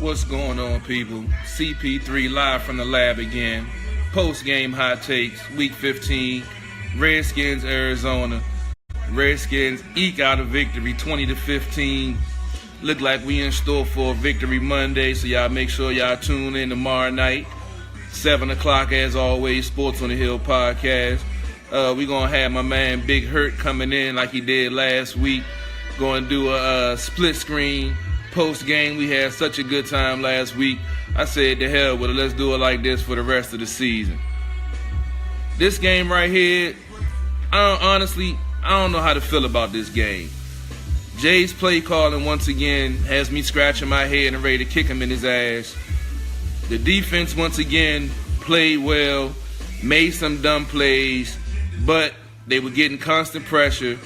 What's going on, people? CP3 live from the lab again. Post-game hot takes, week 15. Redskins, Arizona. Redskins eke out a victory, 20-15. Look like we in store for a victory Monday, so y'all make sure y'all tune in tomorrow night. 7 o'clock, as always, Sports on the Hill podcast. We're going to have my man Big Hurt coming in like he did last week. Going to do a split screen post-game. We had such a good time last week. I said to hell with it, let's do it like this for the rest of the season. This game right here, honestly, I don't know how to feel about this game. Jay's play calling once again has me scratching my head and ready to kick him in his ass. The defense once again played well, made some dumb plays, but they were getting constant pressure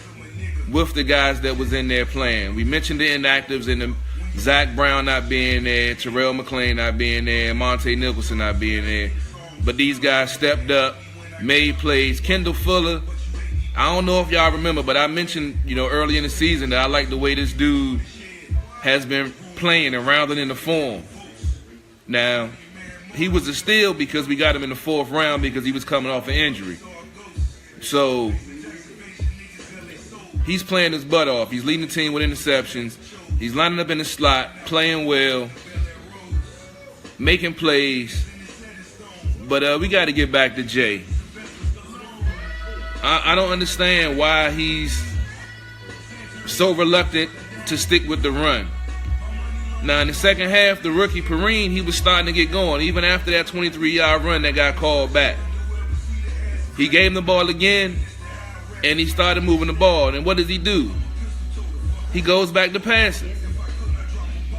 with the guys that was in there playing. We mentioned the inactives and the Zach Brown not being there, Terrell McClain not being there, Monte Nicholson not being there. But these guys stepped up, made plays. Kendall Fuller, I don't know if y'all remember, but I mentioned, early in the season that I like the way this dude has been playing and rounding in the form. Now, he was a steal because we got him in the 4th round because he was coming off an injury. So, he's playing his butt off. He's leading the team with interceptions. He's lining up in the slot, playing well, making plays. But we got to get back to Jay. I don't understand why he's so reluctant to stick with the run. Now, in the second half, the rookie Perrine, he was starting to get going, even after that 23-yard run that got called back. He gave him the ball again, and he started moving the ball. And what does he do? He goes back to passing.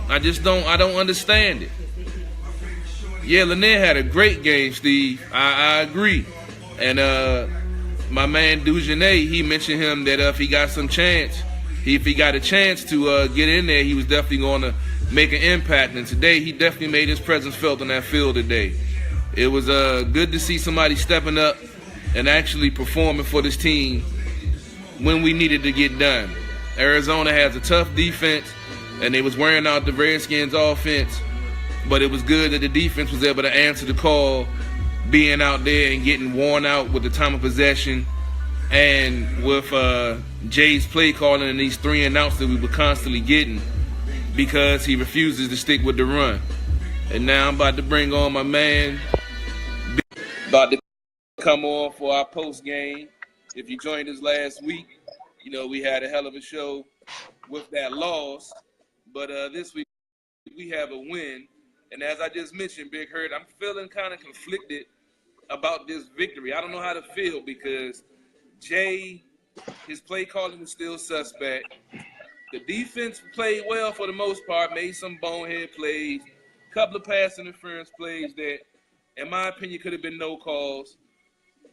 I don't understand it. Yeah, Lanier had a great game, Steve. I agree. And my man Dujanay, he mentioned him that if he got some chance, if he got a chance to get in there, he was definitely going to make an impact. And today, he definitely made his presence felt on that field today. It was good to see somebody stepping up and actually performing for this team when we needed to get done. Arizona has a tough defense, and they was wearing out the Redskins' offense, but it was good that the defense was able to answer the call, being out there and getting worn out with the time of possession and with Jay's play calling and these 3 and outs that we were constantly getting because he refuses to stick with the run. And now I'm about to bring on my man, about to come on for our post game. If you joined us last week, we had a hell of a show with that loss. But this week we have a win. And as I just mentioned, Big Hurt, I'm feeling kind of conflicted about this victory. I don't know how to feel because Jay, his play calling was still suspect. The defense played well for the most part, made some bonehead plays, a couple of pass interference plays that, in my opinion, could have been no calls.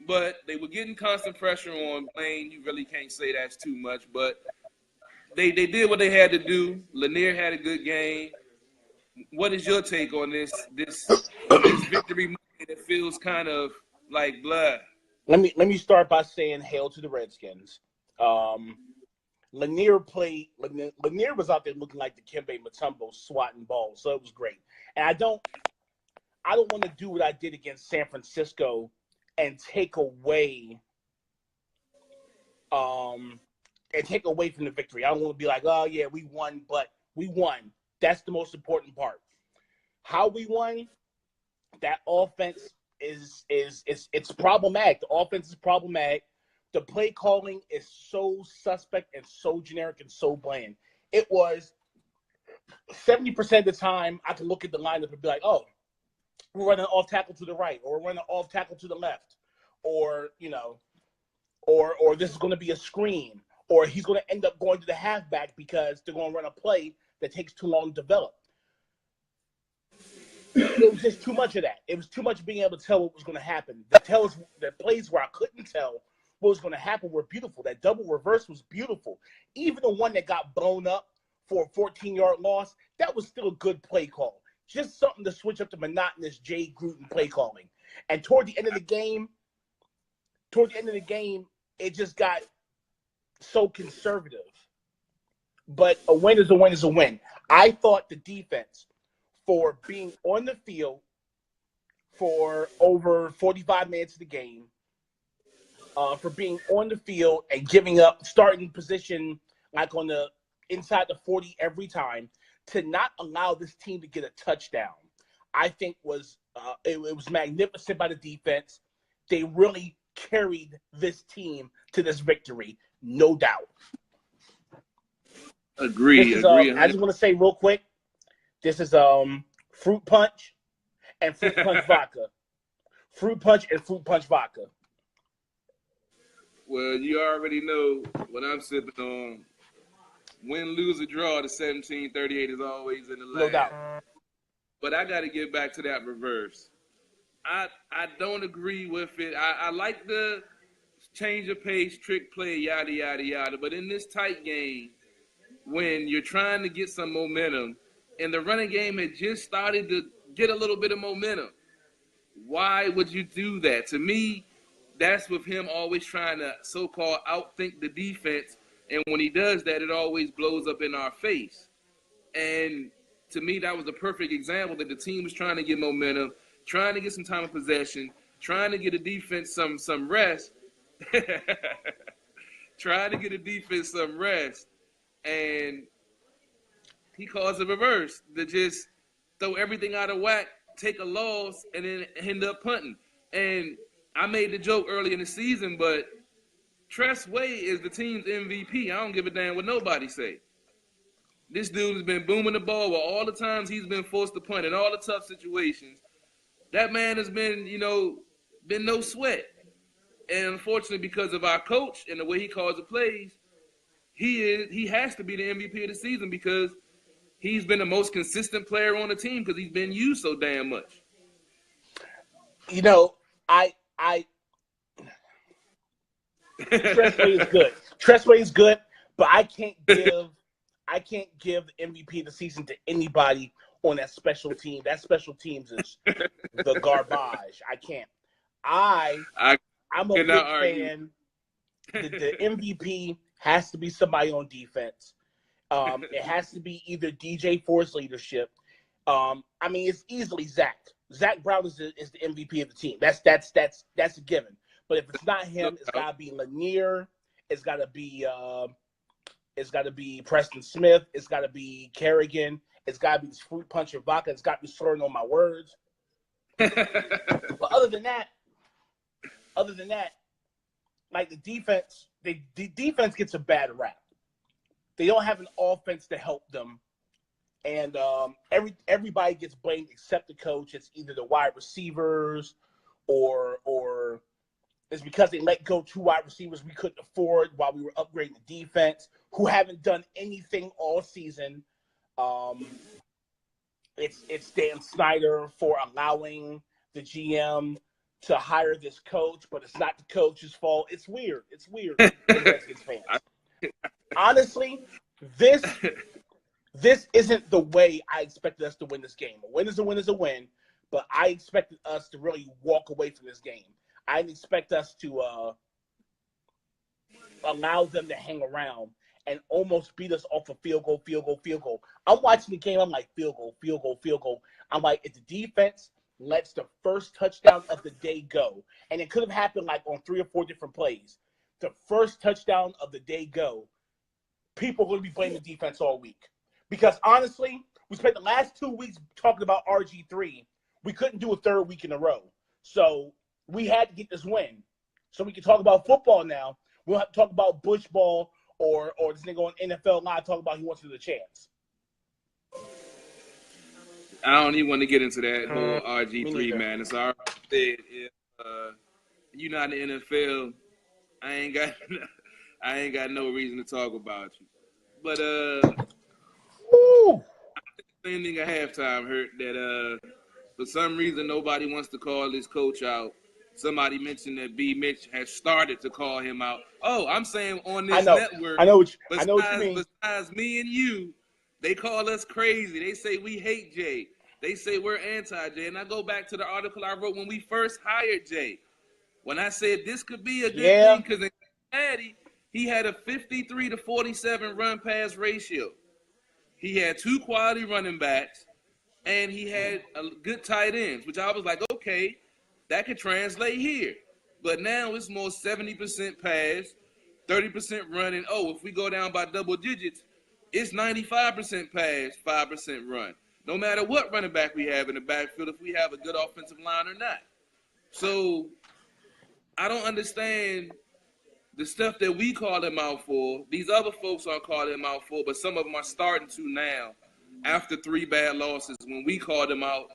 But they were getting constant pressure on Blaine. You really can't say that's too much, but they did what they had to do. Lanier had a good game. What is your take on this victory that feels kind of like blood? Let me start by saying hail to the Redskins. Lanier was out there looking like the Kembe Mutombo swatting balls, so it was great. And I don't want to do what I did against San Francisco and take away from the victory. I don't want to be like, oh yeah, we won, but we won. That's the most important part. How we won, that offense it's problematic. The offense is problematic. The play calling is so suspect and so generic and so bland. It was 70% of the time I could look at the lineup and be like, oh, we're running off tackle to the right, or we're running off tackle to the left, or or this is going to be a screen, or he's going to end up going to the halfback because they're going to run a play that takes too long to develop. It was just too much of that. It was too much being able to tell what was going to happen. The plays where I couldn't tell what was going to happen were beautiful. That double reverse was beautiful. Even the one that got blown up for a 14-yard loss, that was still a good play call. Just something to switch up the monotonous Jay Gruden play calling. And toward the end of the game, it just got so conservative. But a win is a win is a win. I thought the defense, for being on the field for over 45 minutes of the game, for being on the field and giving up starting position like on the inside the 40 every time, to not allow this team to get a touchdown, I think was it was magnificent by the defense. They really carried this team to this victory, no doubt. Agree. I just want to say real quick, this is fruit punch and fruit punch vodka. Fruit punch and fruit punch vodka. Well, you already know what I'm sipping on. Win, lose, or draw, the 1738 is always in the lab. No doubt. But I got to get back to that reverse. I don't agree with it. I like the change of pace, trick play, yada, yada, yada. But in this tight game, when you're trying to get some momentum, and the running game had just started to get a little bit of momentum, why would you do that? To me, that's with him always trying to so-called outthink the defense. And when he does that, it always blows up in our face. And to me, that was a perfect example that the team was trying to get momentum, trying to get some time of possession, trying to get a defense some rest, trying to get a defense some rest. And he calls a reverse to just throw everything out of whack, take a loss, and then end up punting. And I made the joke early in the season, but Tress Way is the team's MVP. I don't give a damn what nobody say. This dude has been booming the ball with all the times he's been forced to punt in all the tough situations. That man has been, been no sweat. And unfortunately, because of our coach and the way he calls the plays, he has to be the MVP of the season because he's been the most consistent player on the team because he's been used so damn much. Tressway is good. Tressway is good, but I can't give the MVP of the season to anybody on that special team. That special teams is the garbage. I can't. I'm a big fan. The MVP has to be somebody on defense. It has to be either DJ Ford's leadership. It's easily Zach. Zach Brown is the MVP of the team. That's a given. But if it's not him, it's gotta be Lanier. It's gotta be Preston Smith. It's gotta be Kerrigan. It's gotta be this fruit punch and vodka. It's gotta be slurring on my words. But other than that, like the defense, the defense gets a bad rap. They don't have an offense to help them, and everybody gets blamed except the coach. It's either the wide receivers, or it's because they let go 2 wide receivers we couldn't afford while we were upgrading the defense, who haven't done anything all season. It's Dan Snyder for allowing the GM to hire this coach, but it's not the coach's fault. It's weird. It's weird for Redskins fans. Honestly, this isn't the way I expected us to win this game. A win is a win is a win, but I expected us to really walk away from this game. I didn't expect us to allow them to hang around and almost beat us off a field goal. I'm watching the game. I'm like, field goal. I'm like, if the defense lets the first touchdown of the day go, and it could have happened like on 3 or 4 different plays, the first touchdown of the day go, people are going to be blaming the defense all week. Because honestly, we spent the last 2 weeks talking about RG3. We couldn't do a third week in a row. So we had to get this win. So we can talk about football now. We don't have to talk about Bush ball or this nigga on NFL Live talking about he wants another chance. I don't even want to get into that whole RG3, man. It's already said if you're not in the NFL, I ain't got no reason to talk about you. But same thing at halftime hurt that for some reason nobody wants to call this coach out. Somebody mentioned that B. Mitch has started to call him out. Oh, I'm saying on this network. I know what you mean. Besides me and you, they call us crazy. They say we hate Jay. They say we're anti-Jay. And I go back to the article I wrote when we first hired Jay. When I said this could be a good thing because in Cincinnati, he had a 53-47 run-pass ratio. He had 2 quality running backs. and he had a good tight ends, which I was like, okay, that could translate here. But now it's more 70% pass, 30% running. Oh, if we go down by double digits, it's 95% pass, 5% run. No matter what running back we have in the backfield, if we have a good offensive line or not. So I don't understand the stuff that we call them out for. These other folks aren't calling them out for, but some of them are starting to now after 3 bad losses when we call them out.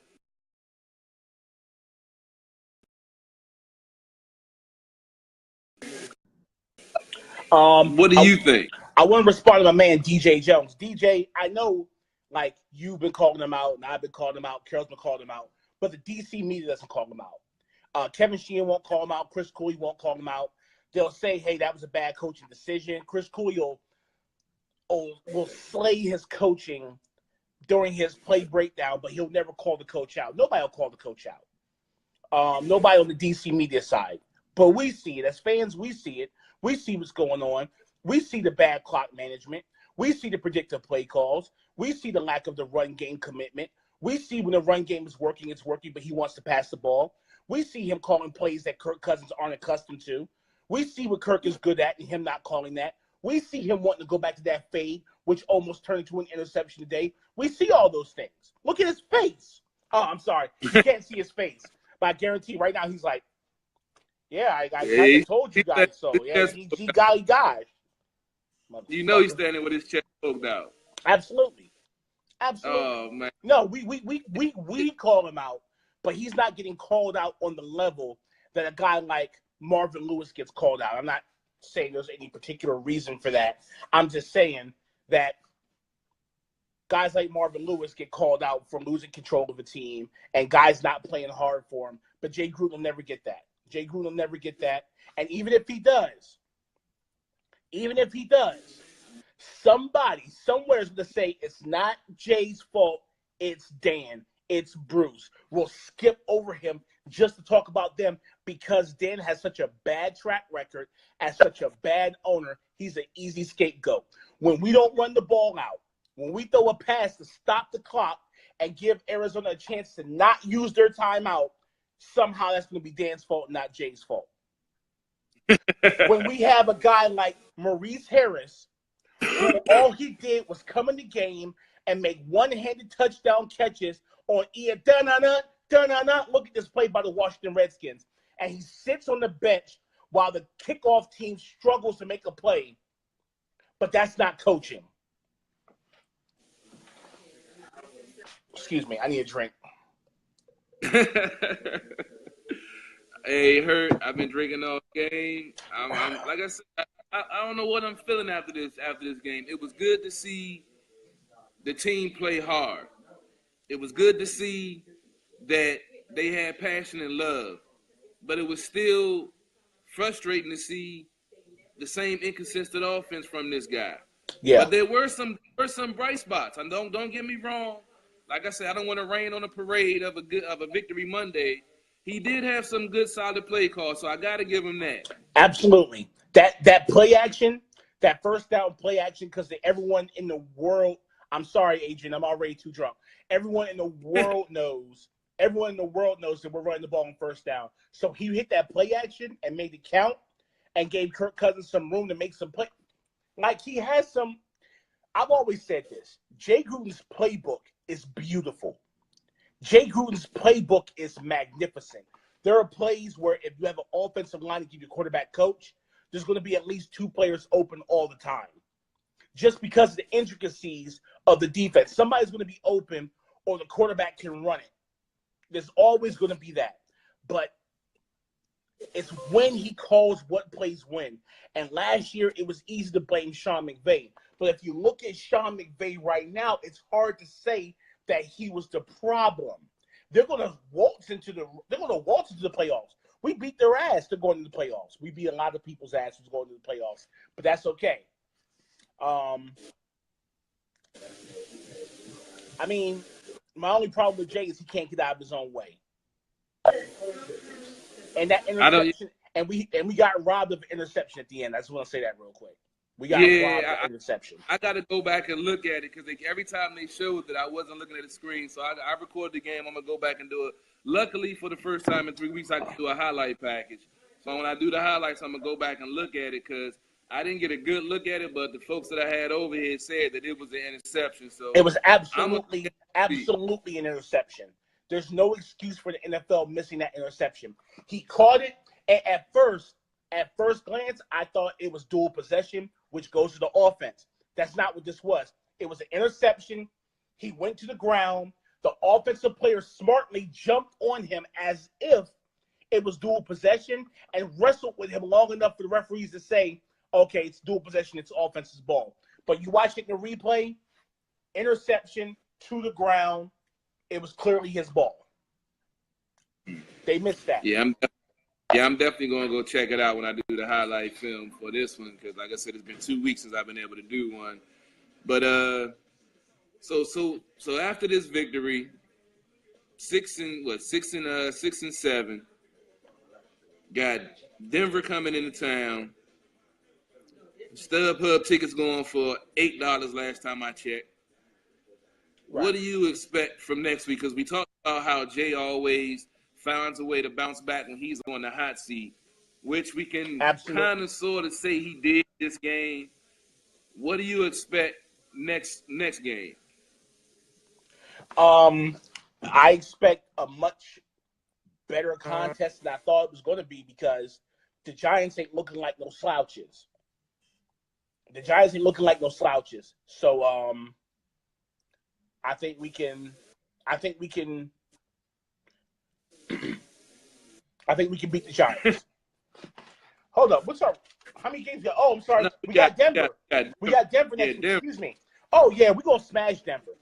What do you think? I want to respond to my man DJ Jones. DJ, I know like you've been calling him out and I've been calling him out. Carol's been calling him out, but the DC media doesn't call him out. Kevin Sheehan won't call him out. Chris Cooley won't call him out. They'll say, hey, that was a bad coaching decision. Chris Cooley will slay his coaching during his play breakdown, but he'll never call the coach out. Nobody will call the coach out. Nobody on the DC media side. But we see it. As fans, we see it. We see what's going on. We see the bad clock management. We see the predictive play calls. We see the lack of the run game commitment. We see when the run game is working, it's working, but he wants to pass the ball. We see him calling plays that Kirk Cousins aren't accustomed to. We see what Kirk is good at and him not calling that. We see him wanting to go back to that fade, which almost turned into an interception today. We see all those things. Look at his face. Oh, I'm sorry. You can't see his face. But I guarantee right now he's like, yeah, I kind of told you guys so. Yeah, he golly gosh. You know he's standing with his chest poked out. Absolutely. Absolutely. Oh, man. No, we call him out, but he's not getting called out on the level that a guy like Marvin Lewis gets called out. I'm not saying there's any particular reason for that. I'm just saying that guys like Marvin Lewis get called out for losing control of a team and guys not playing hard for him. But Jay Gruden will never get that. Jay Gruden will never get that. And even if he does, somebody somewhere is going to say it's not Jay's fault, it's Dan, it's Bruce. We'll skip over him just to talk about them because Dan has such a bad track record as such a bad owner. He's an easy scapegoat. When we don't run the ball out, when we throw a pass to stop the clock and give Arizona a chance to not use their timeout, somehow that's going to be Dan's fault, not Jay's fault. When we have a guy like Maurice Harris, who all he did was come in the game and make one-handed touchdown catches on look at this play by the Washington Redskins. And he sits on the bench while the kickoff team struggles to make a play. But that's not coaching. Excuse me, I need a drink. Hey, Hurt, I've been drinking all game. I'm like I said, I don't know what I'm feeling after this game. It was good to see the team play hard. It was good to see that they had passion and love. But it was still frustrating to see the same inconsistent offense from this guy. Yeah. But there were some bright spots. And don't get me wrong. Like I said, I don't want to rain on a parade of a victory Monday. He did have some good solid play calls, so I got to give him that. Absolutely. That play action, that first down play action, because everyone in the world, I'm sorry, Adrian, I'm already too drunk. Everyone in the world knows that we're running the ball on first down. So he hit that play action and made it count and gave Kirk Cousins some room to make some play. Like he has some, I've always said this, Jay Gruden's playbook is beautiful. Jay Gruden's playbook is magnificent. There are plays where if you have an offensive line to give you a quarterback coach, there's going to be at least 2 players open all the time. Just because of the intricacies of the defense. Somebody's going to be open or the quarterback can run it. There's always going to be that. But it's when he calls what plays when. And last year, it was easy to blame Sean McVay. But if you look at Sean McVay right now, it's hard to say that he was the problem. They're going to waltz into the playoffs. We beat their ass to going into the playoffs. We beat a lot of people's asses going into the playoffs, but that's okay. I mean, my only problem with Jay is he can't get out of his own way. And that interception, and we got robbed of interception at the end. I just want to say that real quick. We got robbed of interception. I got to go back and look at it because every time they showed that I wasn't looking at the screen. So I recorded the game. I'm going to go back and do it. Luckily, for the first time in 3 weeks, I can do a highlight package. So when I do the highlights, I'm going to go back and look at it because I didn't get a good look at it, but the folks that I had over here said that it was an interception. So it was absolutely an interception. There's no excuse for the NFL missing that interception. He caught it, and at first glance, I thought it was dual possession, which goes to the offense. That's not what this was. It was an interception. He went to the ground. The offensive player smartly jumped on him as if it was dual possession and wrestled with him long enough for the referees to say, okay, it's dual possession, it's offense's ball. But you watch it in the replay, interception to the ground, it was clearly his ball. They missed that. Yeah, I'm definitely going to go check it out when I do the highlight film for this one because, like I said, it's been 2 weeks since I've been able to do one. But so after this victory, 6 and 7, got Denver coming into town. StubHub tickets going for $8 last time I checked. Right. What do you expect from next week? Because we talked about how Jay always finds a way to bounce back when he's on the hot seat, which we can kind of sort of say he did this game. What do you expect next game? I expect a much better contest than I thought it was going to be because the Giants ain't looking like no slouches. So I think we can beat the Giants. Hold up. What's up? How many games we got? Oh, I'm sorry. We got Denver. We got Denver next week. Excuse me. Oh, yeah. We're going to smash Denver.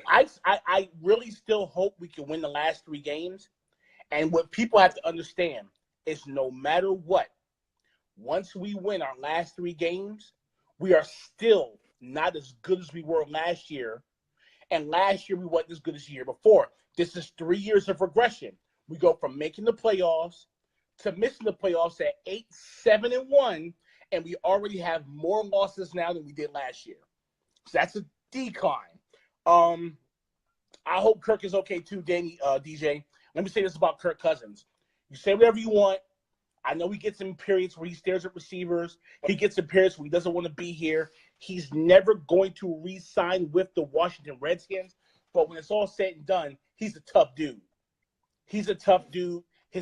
I really still hope we can win the last 3 games. And what people have to understand is no matter what, once we win our last 3 games, we are still not as good as we were last year. And last year, we weren't as good as the year before. This is 3 years of regression. We go from making the playoffs to missing the playoffs at 8-7-1, and we already have more losses now than we did last year. So that's a decline. I hope Kirk is okay too, DJ. Let me say this about Kirk Cousins. You say whatever you want. I know he gets in periods where he stares at receivers. He gets in periods where he doesn't want to be here. He's never going to re-sign with the Washington Redskins. But when it's all said and done, he's a tough dude. His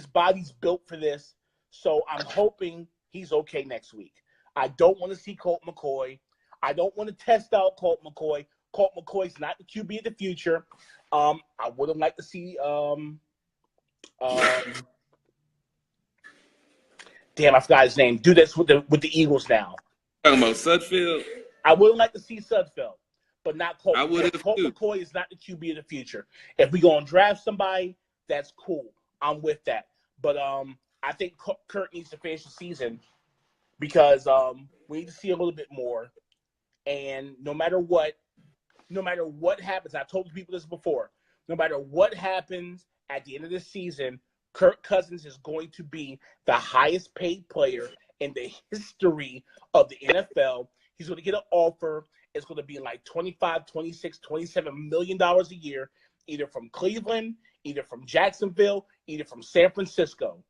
body's built for this. So I'm hoping he's okay next week. I don't want to see Colt McCoy. I don't want to test out Colt McCoy. Colt McCoy's not the QB of the future. I would have liked to see damn, I forgot his name. Do this with the Eagles now. Talking about Sudfeld? I would have liked to see Sudfeld, but not Colt. I would have Colt McCoy is not the QB of the future. If we're going to draft somebody, that's cool. I'm with that. But I think Kurt needs to finish the season because we need to see a little bit more. And no matter what happens, I told people this before, no matter what happens at the end of the season, Kirk Cousins is going to be the highest paid player in the history of the NFL. He's going to get an offer. It's going to be like $25, $26, $27 million a year, either from Cleveland, either from Jacksonville, either from San Francisco,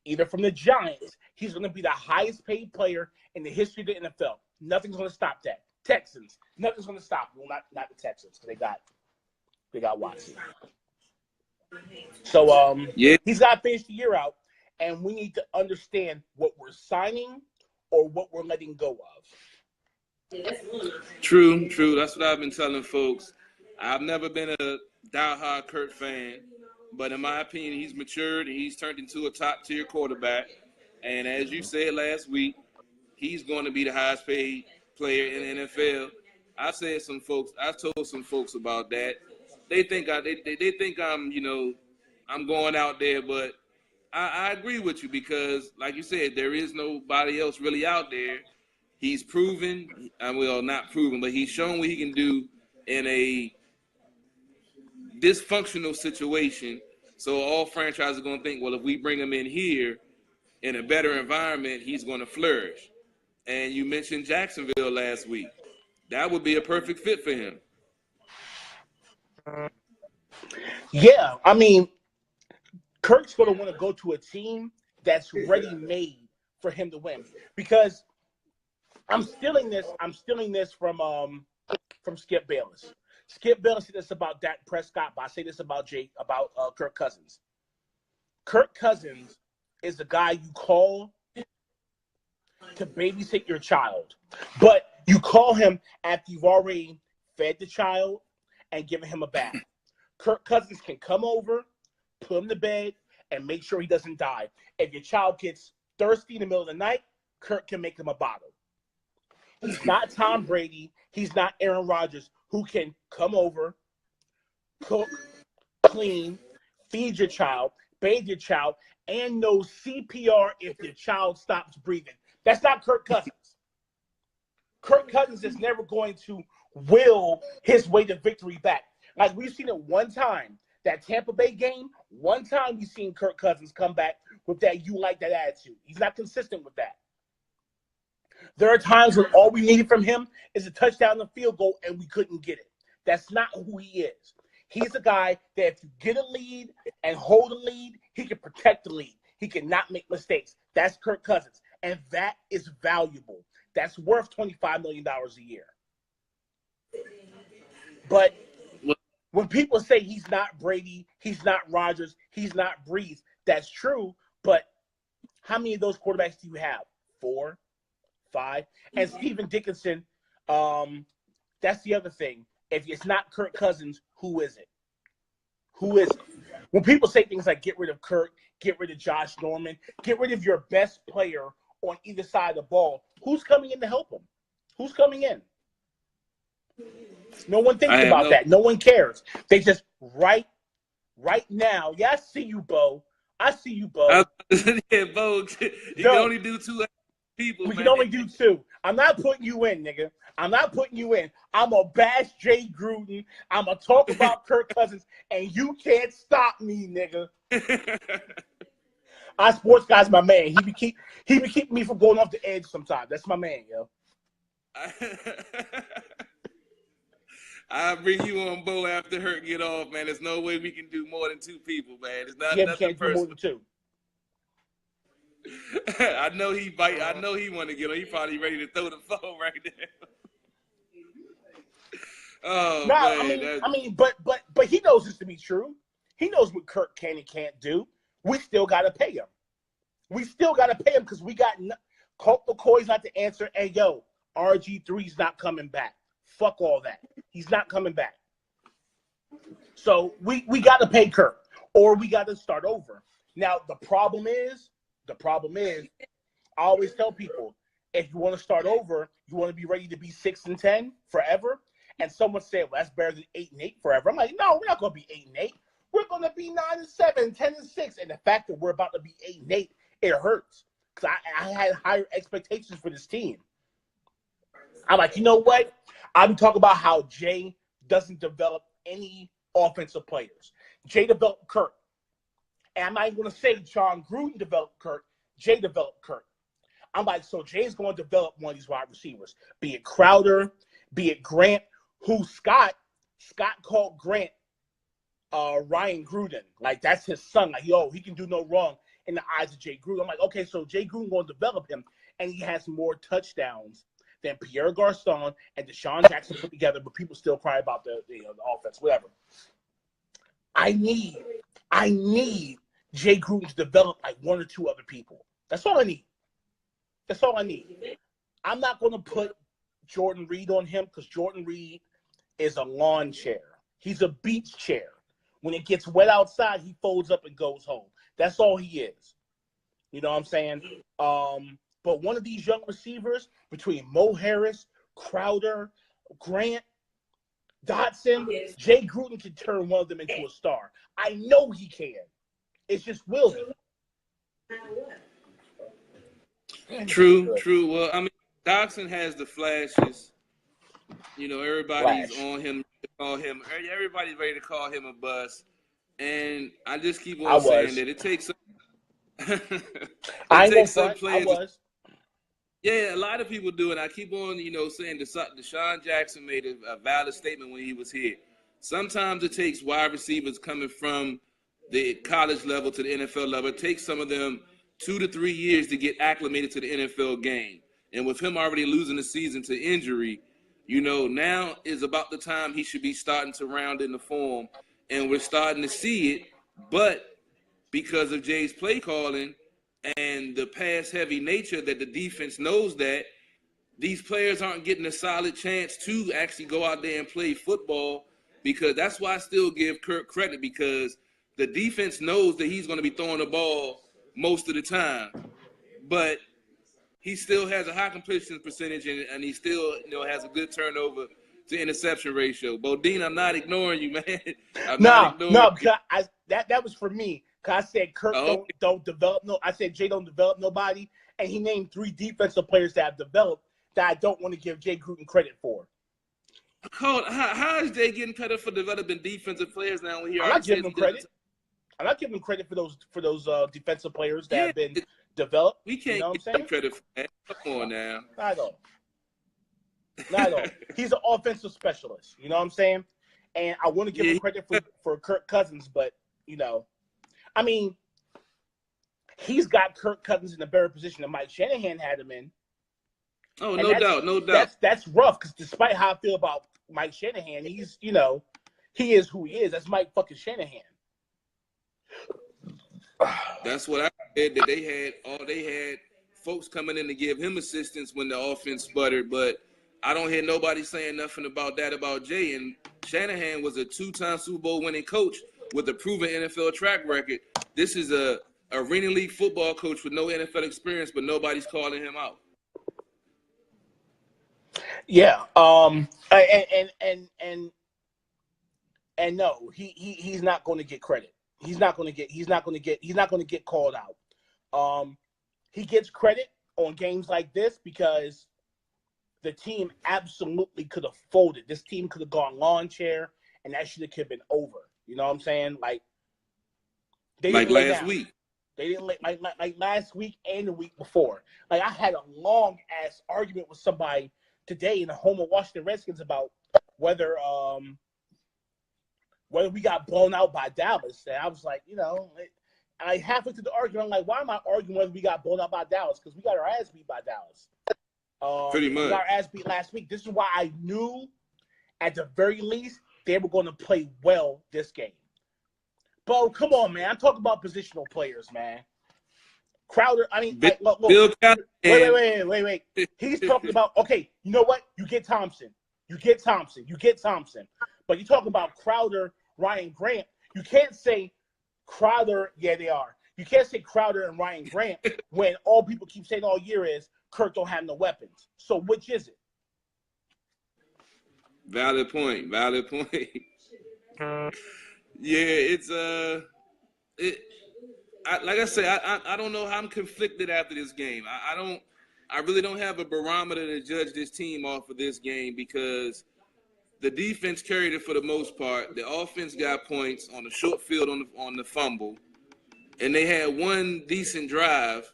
either from the Giants. He's going to be the highest paid player in the history of the NFL. Nothing's going to stop that. Texans, nothing's going to stop them. Well, not the Texans, because they got Watson. So he's got to finish the year out, and we need to understand what we're signing or what we're letting go of. True. That's what I've been telling folks. I've never been a diehard Kurt fan, but in my opinion, he's matured and he's turned into a top-tier quarterback. And as you said last week, he's going to be the highest paid player in the NFL. I told some folks about that. They think I'm going out there, but I agree with you because, like you said, there is nobody else really out there. He's proven, not proven, but he's shown what he can do in a dysfunctional situation. So all franchises are going to think, well, if we bring him in here in a better environment, he's going to flourish. And you mentioned Jacksonville last week. That would be a perfect fit for him. Yeah, I mean, Kirk's going to want to go to a team that's ready made for him to win. Because I'm stealing this from Skip Bayless. Skip Bayless said this about Dak Prescott, but I say this about Kirk Cousins. Kirk Cousins is the guy you call to babysit your child, but you call him after you've already fed the child and given him a bath. Kirk Cousins can come over, put him to bed, and make sure he doesn't die. If your child gets thirsty in the middle of the night, Kirk can make him a bottle. He's not Tom Brady. He's not Aaron Rodgers, who can come over, cook, clean, feed your child, bathe your child, and know CPR if your child stops breathing. That's not Kirk Cousins. Kirk Cousins is never going to will his way to victory back. Like we've seen it one time, that Tampa Bay game, one time we've seen Kirk Cousins come back with that you like that attitude. He's not consistent with that. There are times when all we needed from him is a touchdown and a field goal, and we couldn't get it. That's not who he is. He's a guy that if you get a lead and hold a lead, he can protect the lead. He cannot make mistakes. That's Kirk Cousins, and that is valuable. That's worth $25 million a year. But when people say he's not Brady, he's not Rodgers, he's not Breeze, that's true, but how many of those quarterbacks do you have? 4? 5. And Steven Dickinson, that's the other thing. If it's not Kirk Cousins, who is it? Who is it? When people say things like get rid of Kirk, get rid of Josh Norman, get rid of your best player on either side of the ball, who's coming in to help him? Who's coming in? No one thinks about that. No one cares. They just right now. Yeah, I see you, Bo. I see you, Bo. Yeah, Bo. You can only do 2 people. We can only do 2. I'm not putting you in, nigga. I'm not putting you in. I'm going to bash Jay Gruden. I'm going to talk about Kirk Cousins, and you can't stop me, nigga. Our sports guy's my man. He be keeping me from going off the edge sometimes. That's my man, yo. I'll bring you on, Bo, after Hurt get off, man. There's no way we can do more than 2 people, man. It's not nothing can't personal. Do more than 2. I know he want to get on. He probably ready to throw the phone right now. Oh, no, man, but he knows this to be true. He knows what Kirk can and can't do. We still got to pay him. Because we got Colt McCoy's not the answer. Hey, yo, RG3's not coming back. Fuck all that. He's not coming back. So we got to pay Kirk, or we got to start over. Now the problem is, I always tell people, if you want to start over, you want to be ready to be 6-10 forever. And someone said, well, that's better than 8-8 forever. I'm like, no, we're not going to be 8-8. We're going to be 9-7, 10-6. And the fact that we're about to be 8-8, it hurts. Because I had higher expectations for this team. I'm like, you know what? I've been talking about how Jay doesn't develop any offensive players. Jay developed Kirk. And I'm not even going to say John Gruden developed Kirk. Jay developed Kirk. I'm like, so Jay's going to develop one of these wide receivers, be it Crowder, be it Grant, who Scott called Grant Ryan Gruden. Like, that's his son. Like, yo, he can do no wrong in the eyes of Jay Gruden. I'm like, okay, so Jay Gruden going to develop him, and he has more touchdowns than Pierre Garçon and Deshaun Jackson put together, but people still cry about the offense, whatever. I need Jay Gruden to develop like 1 or 2 other people. That's all I need. I'm not going to put Jordan Reed on him because Jordan Reed is a lawn chair. He's a beach chair. When it gets wet outside, he folds up and goes home. That's all he is. You know what I'm saying? But one of these young receivers, between Mo Harris, Crowder, Grant, Dotson, Jay Gruden can turn one of them into a star. I know he can. It's just will he? True. Well, I mean, Dotson has the flashes. You know, everybody's on him. Everybody's ready to call him a bust. And I just keep on saying that it takes I It ain't gonna takes some front. I players. was. Yeah, a lot of people do, and I keep on, saying Deshaun Jackson made a valid statement when he was here. Sometimes it takes wide receivers coming from the college level to the NFL level. It takes some of them 2 to 3 years to get acclimated to the NFL game. And with him already losing the season to injury, now is about the time he should be starting to round in the form. And we're starting to see it, but because of Jay's play calling and the pass-heavy nature that the defense knows that, these players aren't getting a solid chance to actually go out there and play football, because that's why I still give Kirk credit, because the defense knows that he's going to be throwing the ball most of the time, but he still has a high completion percentage, and he still has a good turnover to interception ratio. Bodine, I'm not ignoring you, man. I'm not ignoring No, you. because that was for me. Because I said Kirk Oh, don't develop I said Jay don't develop nobody, and he named 3 defensive players that have developed that I don't want to give Jay Gruden credit for. How is Jay getting credit for developing defensive players now when he I'm already not giving says him he doesn't? credit. I'm not giving him credit for those defensive players that Yeah, have been developed. we You can't know what I'm give saying? him credit for that. Come on now. Not at all. Not at all. He's an offensive specialist. You know what I'm saying? And I want to give him credit for Kirk Cousins, but I mean, he's got Kirk Cousins in a better position than Mike Shanahan had him in. Oh, And no doubt, no doubt. That's rough, because despite how I feel about Mike Shanahan, he's he is who he is. That's Mike fucking Shanahan. That's what I said, that they had folks coming in to give him assistance when the offense sputtered, but I don't hear nobody saying nothing about that about Jay. And Shanahan was a 2-time Super Bowl winning coach with a proven NFL track record. This is a Arena League football coach with no NFL experience, but nobody's calling him out. Yeah. And no, he's not going to get credit. He's not going to get called out. He gets credit on games like this because the team absolutely could have folded. This team could have gone lawn chair, and that should have been over. You know what I'm saying? Like they didn't lay last down. week. They didn't like last week and the week before. Like I had a long ass argument with somebody today in the home of Washington Redskins about whether we got blown out by Dallas. And I was like, I halfway through the argument, I'm like, why am I arguing whether we got blown out by Dallas? Because we got our ass beat by Dallas. Pretty much. We got our ass beat last week. This is why I knew, at the very least, they were going to play well this game. Bo, come on, man. I'm talking about positional players, man. Crowder, I mean, look. Bill Wait. He's talking about, okay, you know what? You get Thompson. But you're talking about Crowder, Ryan Grant. You can't say Crowder, yeah, they are. You can't say Crowder and Ryan Grant when all people keep saying all year is Kirk don't have no weapons. So which is it? Valid point. Yeah, it's like I said, I don't know how I'm conflicted after this game. I really don't have a barometer to judge this team off of this game, because the defense carried it for the most part. The offense got points on the short field on the fumble, and they had one decent drive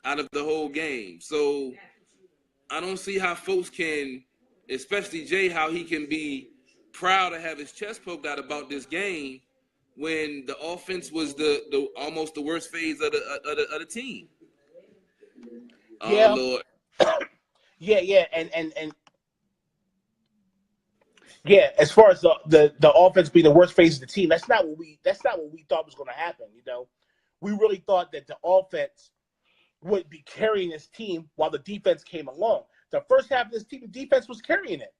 out of the whole game. So I don't see how folks can, especially Jay, how he can be proud to have his chest poked out about this game when the offense was the almost the worst phase of the team. Yeah. Oh Lord. Yeah, and yeah, as far as the offense being the worst phase of the team, that's not what we thought was going to happen. We really thought that the offense would be carrying this team while the defense came along. The first half of this team, the defense was carrying it.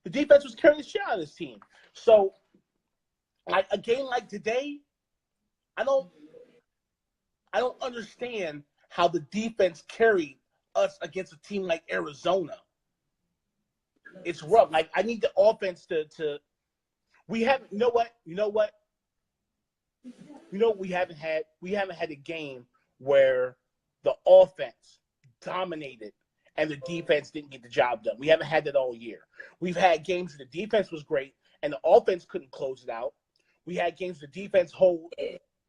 The defense was carrying the shit out of this team. So, like a game like today, I don't understand how the defense carried us against a team like Arizona. It's rough. Like I need the offense to. We haven't. You know what? We haven't had a game where the offense dominated and the defense didn't get the job done. We haven't had that all year. We've had games where the defense was great and the offense couldn't close it out. We had games where the defense hold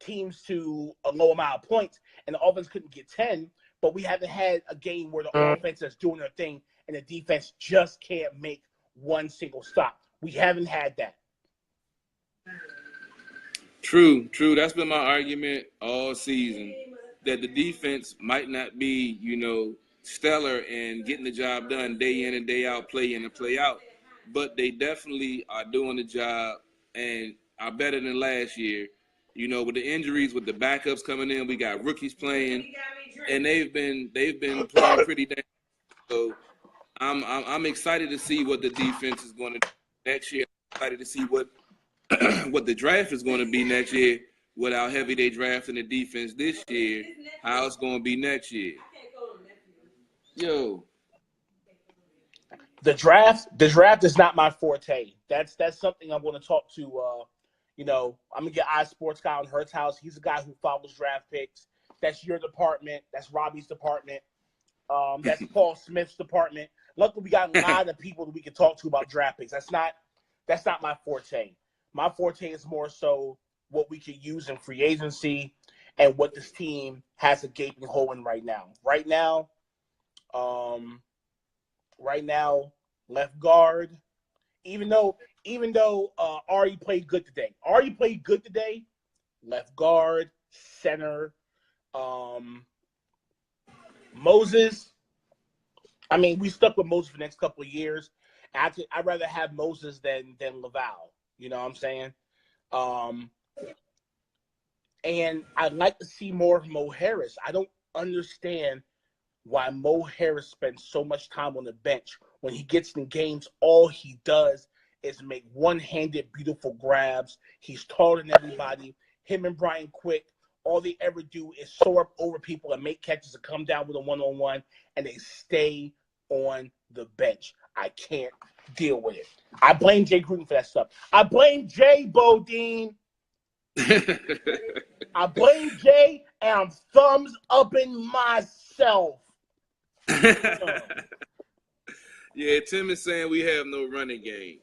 teams to a low amount of points, and the offense couldn't get 10. But we haven't had a game where the offense is doing their thing and the defense just can't make one single stop. We haven't had that. True. That's been my argument all season, that the defense might not be, stellar and getting the job done day in and day out, play in and play out, but they definitely are doing the job and are better than last year. With the injuries, with the backups coming in, we got rookies playing, and they've been playing pretty damn. So I'm excited to see what the defense is going to do next year. I'm excited to see what the draft is going to be next year, with how heavy they drafting the defense this year, how it's going to be next year. Yo. The draft is not my forte. That's something I'm going to talk to. I'm going to get Sports Guy on Hertz House. He's a guy who follows draft picks. That's your department. That's Robbie's department. That's Paul Smith's department. Luckily, we got a lot of people that we can talk to about draft picks. That's not my forte. My forte is more so what we could use in free agency and what this team has a gaping hole in right now. Right now, left guard. Even though Ari played good today. Left guard, center, Moses. I mean, we stuck with Moses for the next couple of years. I'd rather have Moses than Laval. You know what I'm saying? And I'd like to see more of Mo Harris. I don't understand why Mo Harris spends so much time on the bench. When he gets in games, all he does is make one-handed, beautiful grabs. He's taller than everybody. Him and Bryan Quick, all they ever do is soar up over people and make catches and come down with a one-on-one, and they stay on the bench. I can't deal with it. I blame Jay Gruden for that stuff. I blame Jay, Bodine. I blame Jay, and I'm thumbs upping myself. Yeah, Tim is saying we have no running game.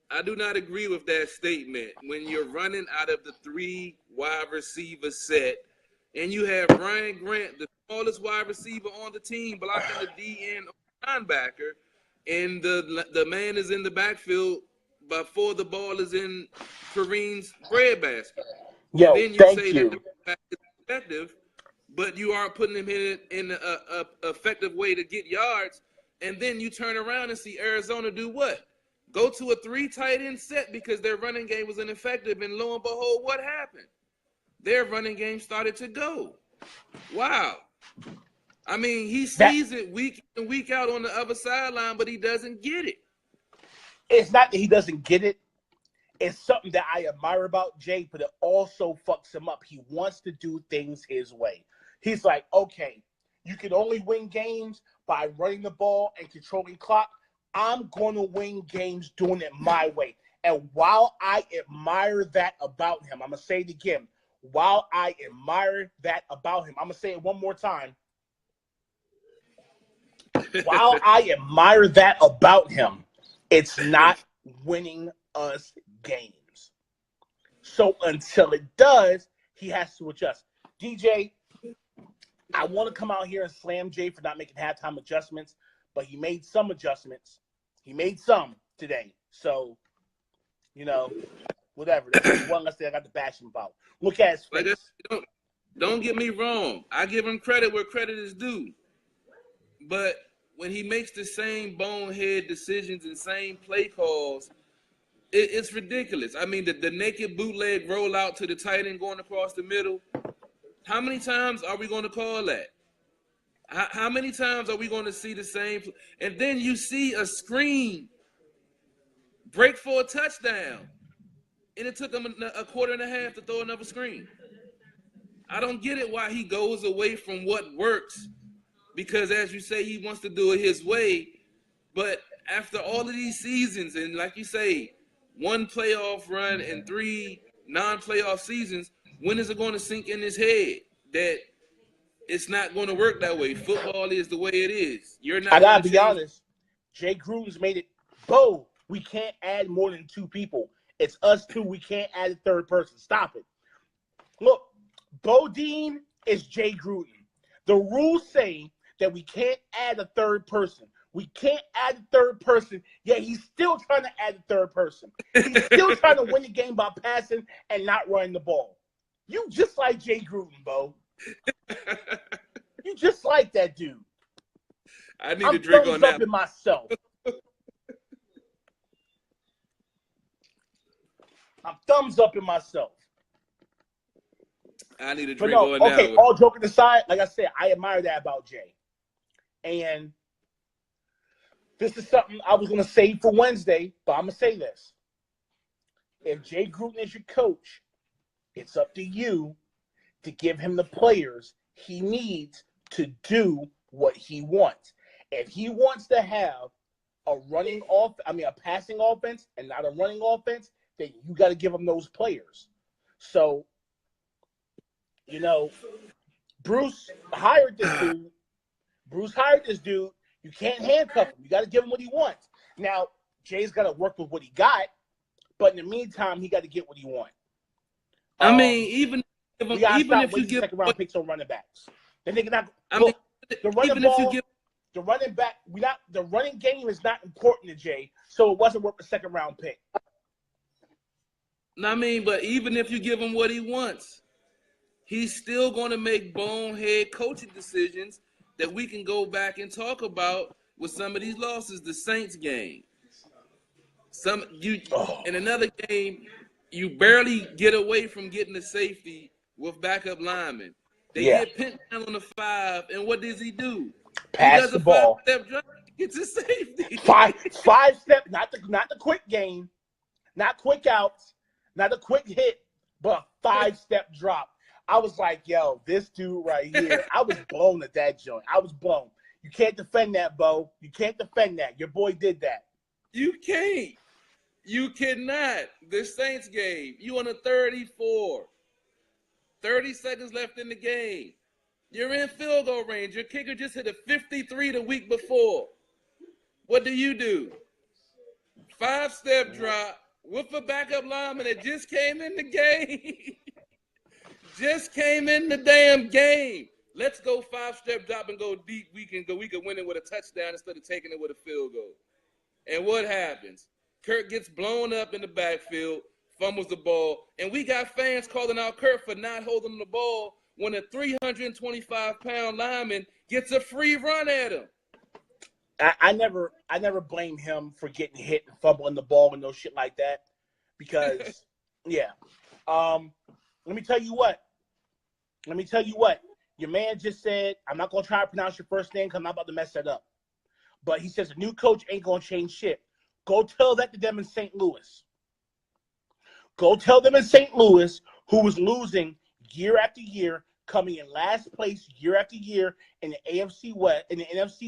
I do not agree with that statement. When you're running out of the 3 wide receiver set, and you have Ryan Grant, the smallest wide receiver on the team, blocking the DN linebacker, and the man is in the backfield before the ball is in Kareem's breadbasket. Yo, and then you thank say you. that the back is effective, but you aren't putting him in a effective way to get yards. And then you turn around and see Arizona do what? Go to a 3 tight end set because their running game was ineffective. And lo and behold, what happened? Their running game started to go. Wow. I mean, he sees it week in, week out on the other sideline, but he doesn't get it. It's not that he doesn't get it. It's something that I admire about Jay, but it also fucks him up. He wants to do things his way. He's like, okay, you can only win games by running the ball and controlling clock. I'm going to win games doing it my way. And while I admire that about him, I'm going to say it again. While I admire that about him, I'm going to say it one more time. While I admire that about him, it's not winning us games. So until it does, he has to adjust. DJ, I want to come out here and slam Jay for not making halftime adjustments, but he made some adjustments. He made some today. So, whatever. That's one less thing I got to bash him about. Look at his face. Don't get me wrong. I give him credit where credit is due. But when he makes the same bonehead decisions and same play calls, it's ridiculous. I mean, the naked bootleg rollout to the tight end going across the middle, how many times are we going to call that? How many times are we going to see the same? And then you see a screen break for a touchdown, and it took him a quarter and a half to throw another screen. I don't get it why he goes away from what works, because as you say, he wants to do it his way. But after all of these seasons, and like you say, 1 playoff run and 3 non-playoff seasons, when is it going to sink in his head that it's not going to work that way? Football is the way it is. I gotta be honest. Jay Gruden's made it. Bo, we can't add more than 2 people. It's us 2. We can't add a third person. Stop it. Look, Bodine is Jay Gruden. The rules say that we can't add a third person. We can't add a third person, yet he's still trying to add a third person. He's still trying to win the game by passing and not running the ball. You just like Jay Gruden, Bo. You just like that dude. I need to drink on that. I'm thumbs up in myself. I'm thumbs up in myself. I need to drink on that. Okay, all joking aside, like I said, I admire that about Jay. And this is something I was going to say for Wednesday, but I'm going to say this. If Jay Gruden is your coach, it's up to you to give him the players he needs to do what he wants. If he wants to have a passing offense and not a running offense, then you got to give him those players. So, Bruce hired this dude. You can't handcuff him. You got to give him what he wants. Now, Jay's got to work with what he got, but in the meantime, he got to get what he wants. I mean, even if you give second round picks on running backs, then they cannot. The running game is not important to Jay, so it wasn't worth a second round pick. I mean, but even if you give him what he wants, he's still going to make bonehead coaching decisions that we can go back and talk about with some of these losses. The Saints game, in another game, you barely get away from getting the safety with backup linemen. They get pinned down on the 5, and what does he do? Pass the ball. 5-step drop, gets a safety. Five step, not the quick game, not quick outs, not a quick hit, but a 5-step drop. I was like, yo, this dude right here, I was blown at that joint. I was blown. You can't defend that, Bo. You can't defend that. Your boy did that. You can't. You cannot. The Saints game, you on a 34. 30 seconds left in the game. You're in field goal range. Your kicker just hit a 53 the week before. What do? 5-step drop with a backup lineman that just came in the game. Just came in the damn game. Let's go 5-step drop and go deep. We can win it with a touchdown instead of taking it with a field goal. And what happens? Kurt gets blown up in the backfield, fumbles the ball, and we got fans calling out Kurt for not holding the ball when a 325-pound lineman gets a free run at him. I never blame him for getting hit and fumbling the ball and no shit like that, because let me tell you what. Your man just said, I'm not going to try to pronounce your first name because I'm not about to mess that up. But he says a new coach ain't going to change shit. Go tell that to them in St. Louis. Go tell them in St. Louis, who was losing year after year, coming in last place year after year in the NFC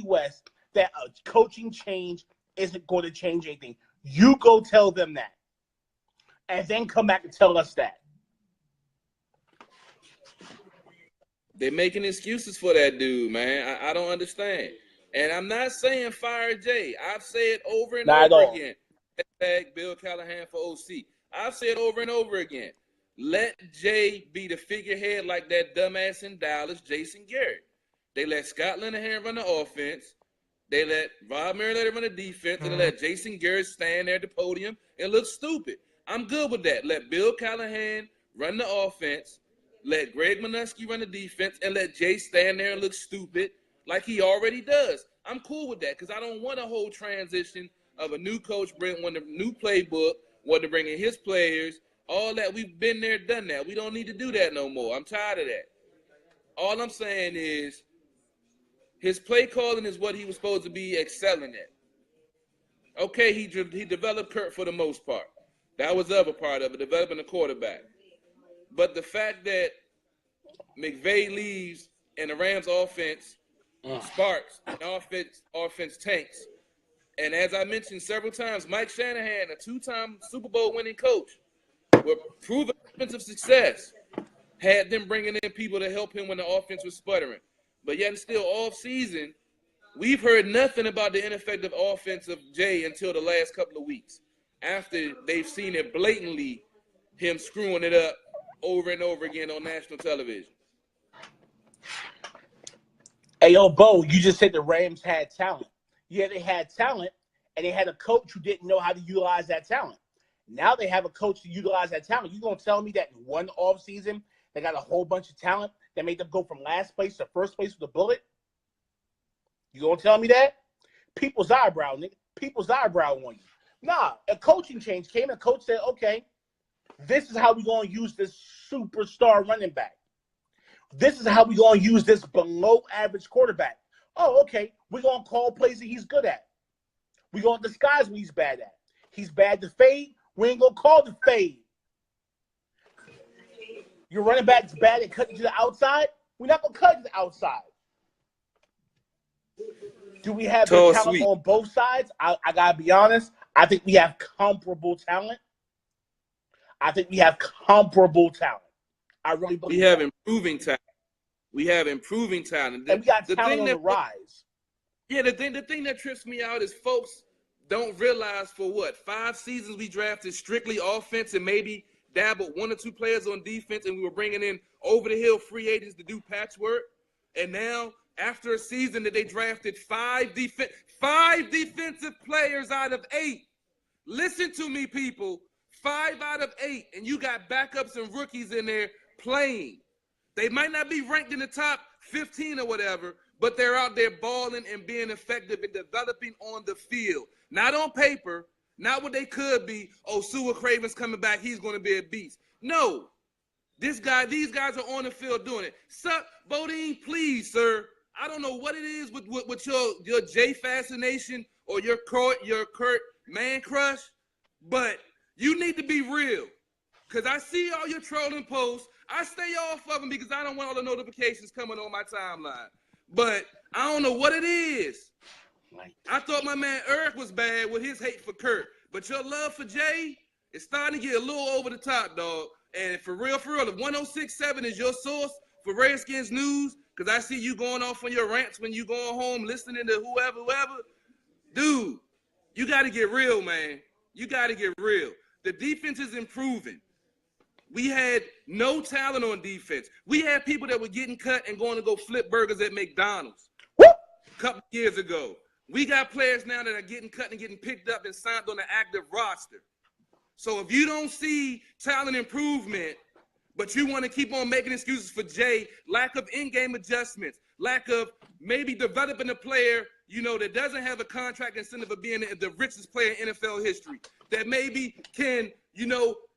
West, that a coaching change isn't going to change anything. You go tell them that. And then come back and tell us that. They're making excuses for that dude, man. I don't understand. And I'm not saying fire Jay. I've said over and over again. Hashtag Bill Callahan for OC. I've said over and over again. Let Jay be the figurehead like that dumbass in Dallas, Jason Garrett. They let Scott Linehan run the offense. They let Rob Marietta run the defense. And they let Jason Garrett stand there at the podium and look stupid. I'm good with that. Let Bill Callahan run the offense. Let Greg Minuski run the defense. And let Jay stand there and look stupid like he already does. I'm cool with that because I don't want a whole transition of a new coach bringing a new playbook, want to bring in his players, all that. We've been there, done that. We don't need to do that no more. I'm tired of that. All I'm saying is his play calling is what he was supposed to be excelling at. Okay, he developed Kurt for the most part. That was the other part of it, developing a quarterback. But the fact that McVay leaves and the Rams offense sparks, and offense tanks. And as I mentioned several times, Mike Shanahan, a 2-time Super Bowl winning coach, with proven offensive success, had them bringing in people to help him when the offense was sputtering. But yet and still, off season, we've heard nothing about the ineffective offense of Jay until the last couple of weeks, after they've seen it blatantly, him screwing it up over and over again on national television. Hey, yo, Bo, you just said the Rams had talent. Yeah, they had talent, and they had a coach who didn't know how to utilize that talent. Now they have a coach to utilize that talent. You going to tell me that in one offseason they got a whole bunch of talent that made them go from last place to first place with a bullet? You going to tell me that? People's eyebrow, nigga. People's eyebrow on you. Nah, a coaching change came, and a coach said, okay, this is how we're going to use this superstar running back. This is how we're going to use this below-average quarterback. Oh, okay, we're going to call plays that he's good at. We're going to disguise what he's bad at. He's bad to fade. We ain't going to call the fade. Your running back's bad at cutting to the outside. We're not going to cut to the outside. Do we have the talent on both sides? I got to be honest. I think we have comparable talent. I really believe we have improving talent. We have improving talent. And we got talent on the rise. Yeah, the thing that trips me out is folks don't realize for 5 seasons we drafted strictly offense and maybe dabbled 1 or 2 players on defense, and we were bringing in over-the-hill free agents to do patchwork. And now, after a season that they drafted 5 defensive players out of 8. Listen to me, people. 5 out of 8, and you got backups and rookies in there playing. They might not be ranked in the top 15 or whatever, but they're out there balling and being effective and developing on the field. Not on paper, not what they could be. Oh, Sua Craven's coming back. He's going to be a beast. No. These guys are on the field doing it. Sup, Bodine, please, sir. I don't know what it is with your J fascination or your Kurt man crush, but you need to be real. Because I see all your trolling posts. I stay off of them because I don't want all the notifications coming on my timeline. But I don't know what it is. I thought my man Eric was bad with his hate for Kurt. But your love for Jay is starting to get a little over the top, dog. And for real, if 1067 is your source for Redskins news, because I see you going off on your rants when you going home listening to whoever. Dude, you got to get real, man. You got to get real. The defense is improving. We had no talent on defense. We had people that were getting cut and going to go flip burgers at McDonald's a couple years ago. We got players now that are getting cut and getting picked up and signed on the active roster. So if you don't see talent improvement, but you want to keep on making excuses for Jay, lack of in-game adjustments, lack of maybe developing a player, that doesn't have a contract incentive of being the richest player in NFL history, that maybe can,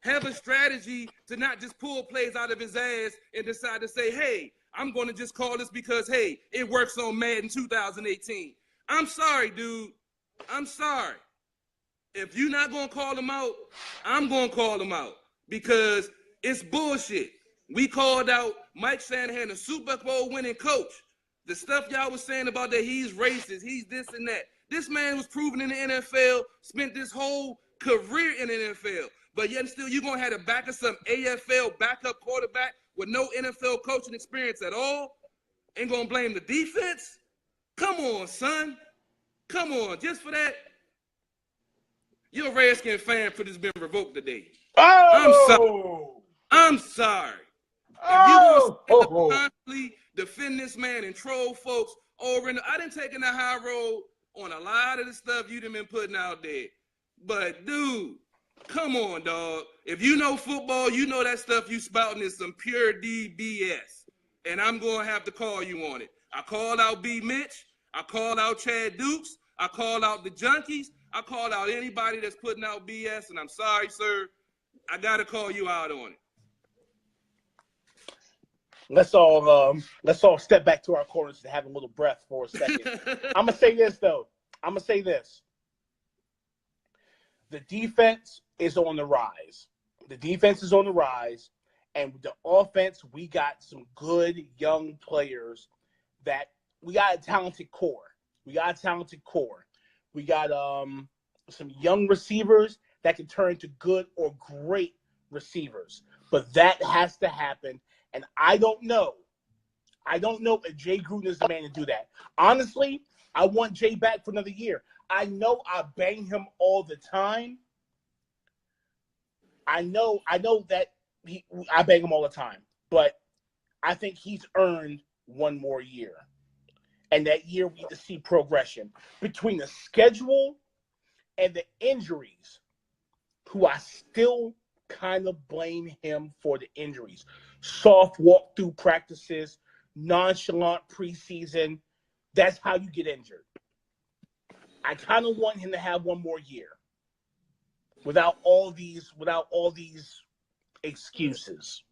have a strategy to not just pull plays out of his ass and decide to say, hey, I'm going to just call this because, hey, it works on Madden 2018. I'm sorry, dude. I'm sorry. If you're not going to call him out, I'm going to call him out because it's bullshit. We called out Mike Shanahan, a Super Bowl winning coach. The stuff y'all was saying about that he's racist, he's this and that. This man was proven in the NFL, spent this whole career in the NFL. But yet still, you're going to have to back up some AFL backup quarterback with no NFL coaching experience at all? Ain't going to blame the defense? Come on, son. Come on. Just for that, you're a Redskin fan for this being revoked today. Oh! I'm sorry. If you going to constantly defend this man and troll folks over and I done taken the high road on a lot of the stuff you done been putting out there. But, dude, come on, dog. If you know football, you know that stuff you spouting is some pure DBS. And I'm going to have to call you on it. I called out B. Mitch. I called out Chad Dukes. I called out the Junkies. I called out anybody that's putting out BS. And I'm sorry, sir. I got to call you out on it. Let's all step back to our corners and have a little breath for a second. I'm going to say this, though. The defense is on the rise. And with the offense, we got some good young players that we got a talented core. We got some young receivers that can turn into good or great receivers. But that has to happen. And I don't know if Jay Gruden is the man to do that. Honestly, I want Jay back for another year. I know I bang him all the time. I know that I bang him all the time, but I think he's earned one more year. And that year we need to see progression between the schedule and the injuries, who I still kind of blame him for the injuries. Soft walk-through practices, nonchalant preseason. That's how you get injured. I kind of want him to have one more year without all these excuses.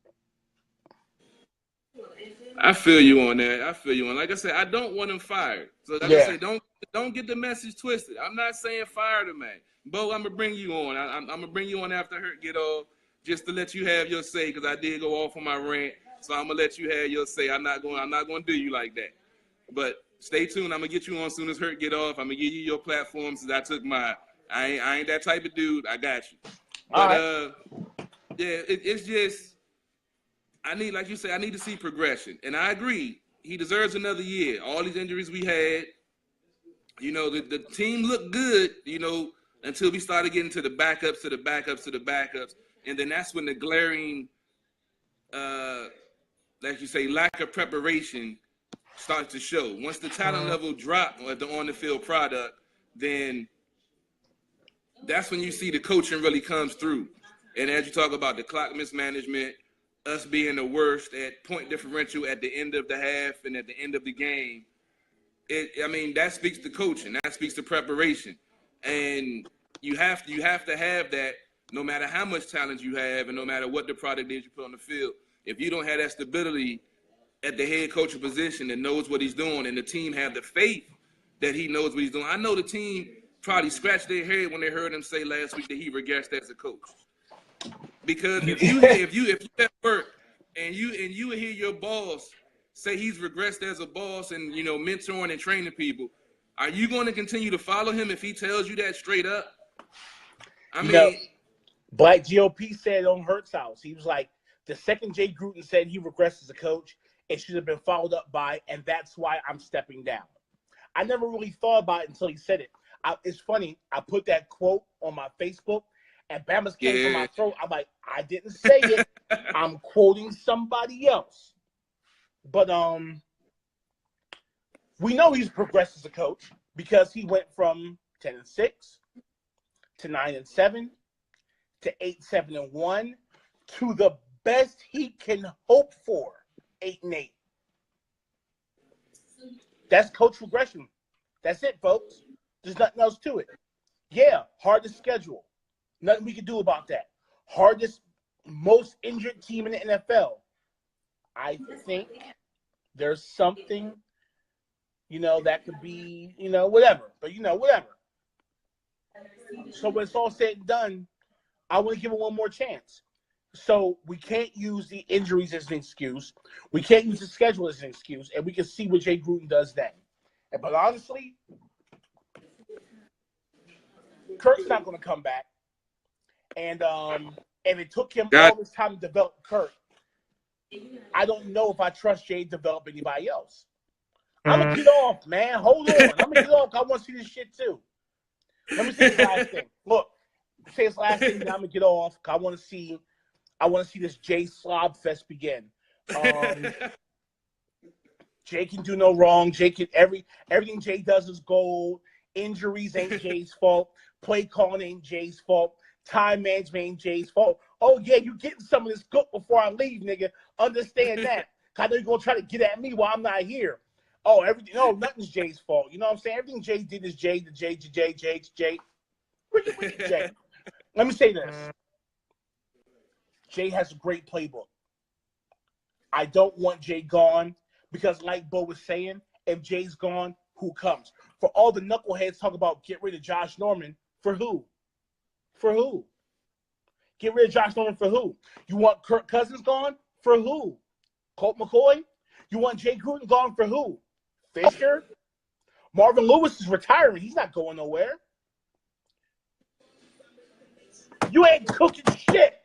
I feel you on that. I feel you on. Like I said, I don't want him fired. So like I said, don't get the message twisted. I'm not saying fire the man. Bo, I'm gonna bring you on. I'm gonna bring you on after Hurt get off, just to let you have your say, because I did go off on my rant. So I'm gonna let you have your say. I'm not gonna do you like that. But stay tuned. I'm gonna get you on as soon as Hurt get off. I'm gonna give you your platform since I took mine. I ain't that type of dude. I got you. But yeah, it's just. I need, like you said, I need to see progression. And I agree. He deserves another year. All these injuries we had, the team looked good, until we started getting to the backups, And then that's when the glaring, like you say, lack of preparation starts to show. Once the talent level dropped at the on-the-field product, then that's when you see the coaching really comes through. And as you talk about the clock mismanagement, us being the worst at point differential at the end of the half and at the end of the game, that speaks to coaching. That speaks to preparation. And you have to have that no matter how much talent you have and no matter what the product is you put on the field. If you don't have that stability at the head coaching position that knows what he's doing and the team have the faith that he knows what he's doing. I know the team probably scratched their head when they heard him say last week that he regressed as a coach. Because if you at work and you hear your boss say he's regressed as a boss and mentoring and training people, are you going to continue to follow him if he tells you that straight up? Black GOP said on Hurt's house, he was like, the second Jay Gruden said he regressed as a coach, it should have been followed up by, and that's why I'm stepping down. I never really thought about it until he said it. It's funny. I put that quote on my Facebook. And Bama's came from my throat. I'm like, I didn't say it. I'm quoting somebody else. But we know he's progressed as a coach because he went from 10-6 to 9-7 to 8-7-1 to the best he can hope for, 8-8. That's coach progression. That's it, folks. There's nothing else to it. Yeah, hard to schedule. Nothing we can do about that. Hardest, most injured team in the NFL. I think there's something, that could be, whatever. But, whatever. So when it's all said and done, I want to give him one more chance. So we can't use the injuries as an excuse. We can't use the schedule as an excuse. And we can see what Jay Gruden does then. But honestly, Kirk's not going to come back. And it took him all this time to develop Kirk. I don't know if I trust Jay to develop anybody else. I'm going to get off, man. Hold on. I'm going to get off. I want to see this shit too. Let me say this last thing. Look, say this last thing, then I'm going to get off. I want to see this Jay slob fest begin. Jay can do no wrong. Jay can everything Jay does is gold. Injuries ain't Jay's fault. Play calling ain't Jay's fault. Time management ain't Jay's fault. Oh, yeah, you getting some of this good before I leave, nigga. Understand that. I know you're going to try to get at me while I'm not here. Oh, nothing's Jay's fault. You know what I'm saying? Everything Jay did is Jay to Jay to Jay, Jay to Jay. Look at Jay. Let me say this. Jay has a great playbook. I don't want Jay gone because, like Bo was saying, if Jay's gone, who comes? For all the knuckleheads talk about get rid of Josh Norman, for who? For who? Get rid of Josh Norman for who? You want Kirk Cousins gone? For who? Colt McCoy? You want Jay Gruden gone for who? Fisher? Marvin Lewis is retiring. He's not going nowhere. You ain't cooking shit.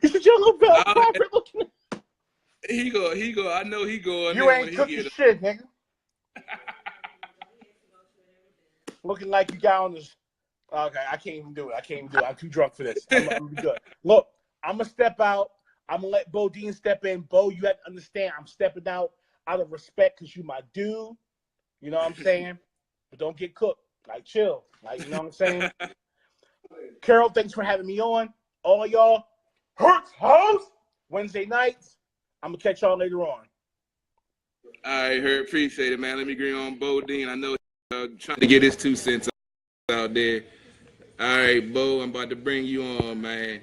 He's a young Bell Crawford looking. He go. I know he going. You ain't cooking shit, nigga. Looking like you got Okay, I can't even do it. I'm too drunk for this. I'm gonna be good. Look, I'm gonna step out. I'm gonna let Bo Dean step in. Bo, you have to understand, I'm stepping out of respect because you my dude. You know what I'm saying? But don't get cooked. Like, chill. Like, you know what I'm saying? Carol, thanks for having me on. All y'all, Hurts House Wednesday nights. I'm gonna catch y'all later on. All right, Herb, appreciate it, man. Let me agree on Bo Dean. I know trying to get his 2 cents out there. All right, Bo, I'm about to bring you on, man.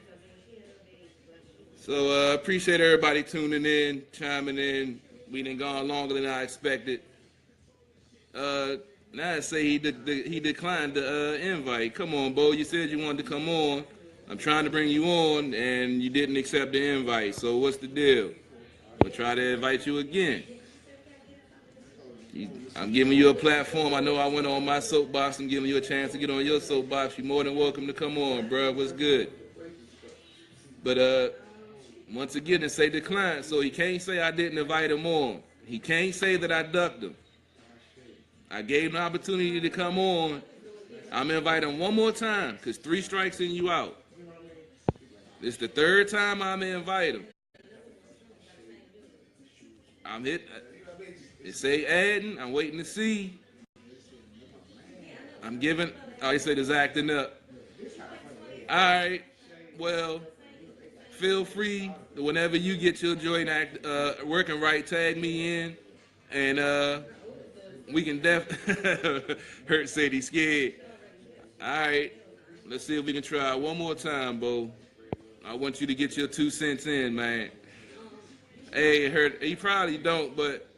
So appreciate everybody tuning in, chiming in. We done gone longer than I expected. Now I say he declined the invite. Come on, Bo. You said you wanted to come on. I'm trying to bring you on, and you didn't accept the invite. So what's the deal? We'll try to invite you again. I'm giving you a platform. I know I went on my soapbox. I'm giving you a chance to get on your soapbox. You're more than welcome to come on, bro. What's good? But once again, it say decline. So he can't say I didn't invite him on. He can't say that I ducked him. I gave him the opportunity to come on. I'm going to invite him one more time because 3 strikes and you out. It's the 3rd time I'm going to invite him. I'm hit. It say adding. I'm waiting to see. I'm giving. Oh, he said it's acting up. All right. Well, feel free whenever you get your joint working right, tag me in. And we can Hurt said he's scared. All right. Let's see if we can try one more time, Bo. I want you to get your 2 cents in, man. Hey, Hurt, he probably don't, but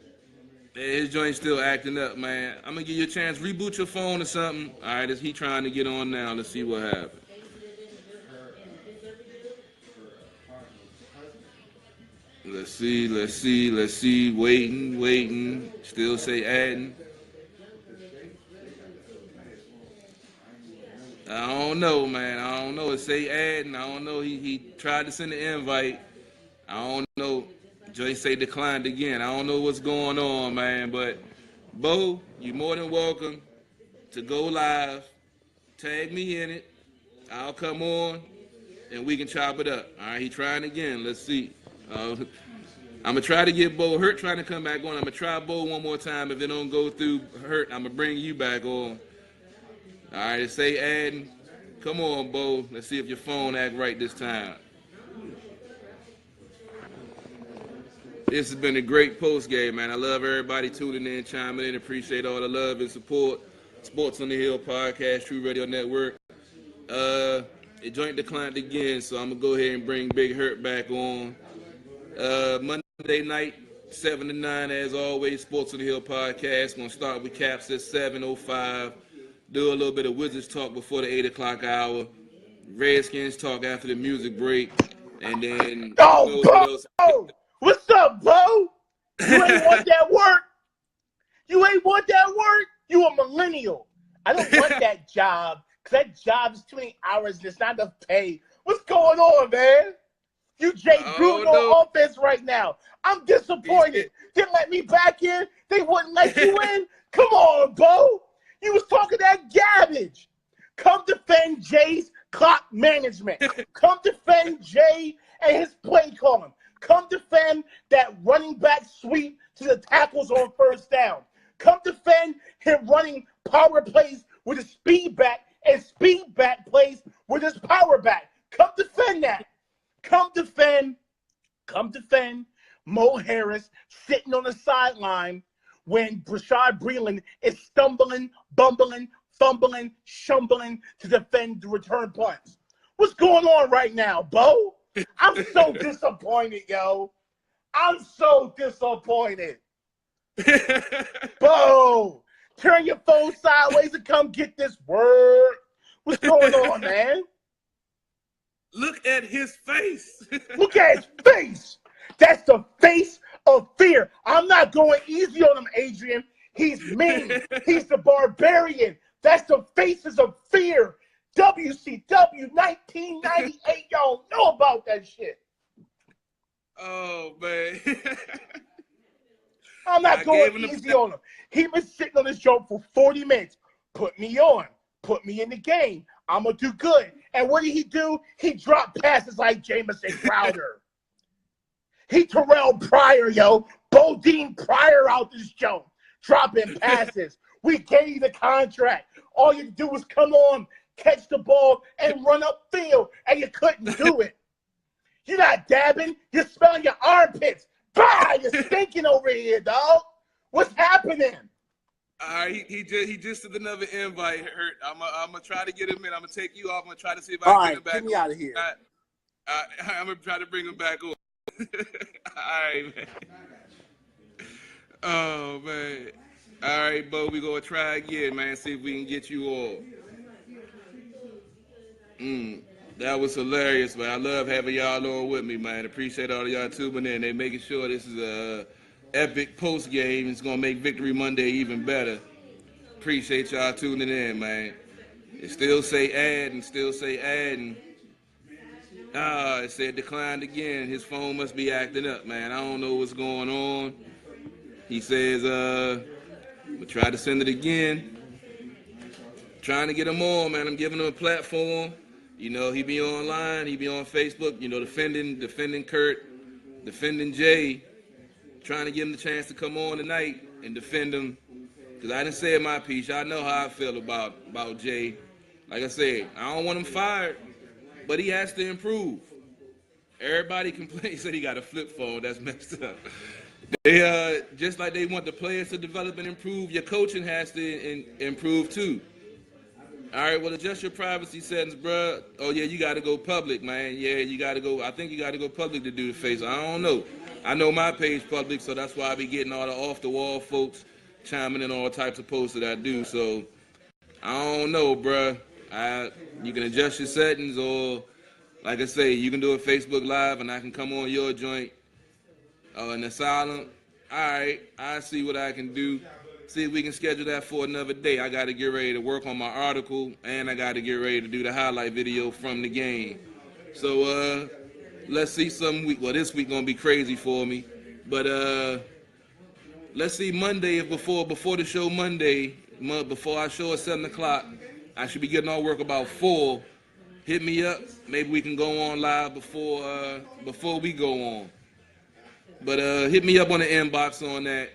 his joint's still acting up, man. I'm going to give you a chance. Reboot your phone or something. All right, is he trying to get on now? Let's see what happens. Let's see. Waiting. Still say adding. I don't know, man. I don't know. It say adding. I don't know. He tried to send an invite. I don't know. Joy say declined again. I don't know what's going on, man. But, Bo, you're more than welcome to go live. Tag me in it. I'll come on, and we can chop it up. All right, he trying again. Let's see. I'm going to try to get Bo. Hurt trying to come back on. I'm going to try Bo one more time. If it don't go through Hurt, I'm going to bring you back on. All right, it say adding. Come on, Bo. Let's see if your phone act right this time. This has been a great post game, man. I love everybody tuning in, chiming in. Appreciate all the love and support. Sports on the Hill podcast, True Radio Network. It joint declined again, so I'm gonna go ahead and bring Big Hurt back on. Monday night, 7 to 9, as always. Sports on the Hill podcast. Gonna start with Caps at 7:05. Do a little bit of Wizards talk before the 8 o'clock hour. Redskins talk after the music break, and then Bo! What's up, Bo? You ain't want that work. You a millennial. I don't want that job because that job is too many hours and it's not enough pay. What's going on, man? You Jay Gruden on offense right now. I'm disappointed. Didn't let me back in. They wouldn't let you in. Come on, Bo. You was talking that garbage. Come defend Jay's clock management. Come defend Jay and his play calling. Come defend that running back sweep to the tackles on first down. Come defend him running power plays with his speed back and speed back plays with his power back. Come defend that. Come defend Mo Harris sitting on the sideline when Brashad Breeland is stumbling, bumbling, fumbling, shumbling to defend the return punts. What's going on right now, Bo? I'm so disappointed, yo. I'm so disappointed. Bo, turn your phone sideways and come get this word. What's going on, man? Look at his face. Look at his face. That's the face of fear. I'm not going easy on him, Adrian. He's mean. He's the barbarian. That's the faces of fear. WCW 1998. Y'all know about that shit. Oh, man. I'm not going easy on him. He been sitting on this joke for 40 minutes. Put me on. Put me in the game. I'm going to do good. And what did he do? He dropped passes like Jamison Crowder. He Terrell Pryor, yo. Bodine Pryor out this joint. Dropping passes. We gave you the contract. All you do was come on, catch the ball, and run upfield, and you couldn't do it. You're not dabbing. You're smelling your armpits. Bah! You're stinking over here, dog. What's happening? All right, he just did another invite. Hurt. I'm gonna try to get him in. I'm gonna take you off. I'm gonna try to see if I can get him back. Get me out of here. I'm gonna try to bring him back on. All right, man. Oh man. All right, Bo. We gonna try again, man. See if we can get you all. That was hilarious, man. I love having y'all on with me, man. Appreciate all of y'all tuning in. They making sure this is a epic post game. It's gonna make Victory Monday even better. Appreciate y'all tuning in, man. It still say add and still say add and it said declined again. His phone must be acting up, man. I don't know what's going on. He says we'll try to send it again. Trying to get him on, man. I'm giving him a platform. You know, he be online, he be on Facebook, you know, defending Kurt, defending Jay, trying to give him the chance to come on tonight and defend him. Because I didn't say my piece. Y'all know how I feel about Jay. Like I said, I don't want him fired, but he has to improve. Everybody complains that he got a flip phone. That's messed up. They just like they want the players to develop and improve, your coaching has to improve too. All right, well, adjust your privacy settings, bro. Oh, yeah, you got to go public, man. Yeah, you got to go. I think you got to go public to do the face. I don't know. I know my page public, so that's why I be getting all the off-the-wall folks chiming in all types of posts that I do. So I don't know, bro. You can adjust your settings, or, like I say, you can do a Facebook Live, and I can come on your joint in the silent. All right, I see what I can do. See if we can schedule that for another day. I got to get ready to work on my article, and I got to get ready to do the highlight video from the game. So let's see some week. Well, this week gonna be crazy for me, but let's see Monday if before the show Monday, before our show at 7 o'clock, I should be getting all work about 4. Hit me up. Maybe we can go on live before we go on. But hit me up on the inbox on that.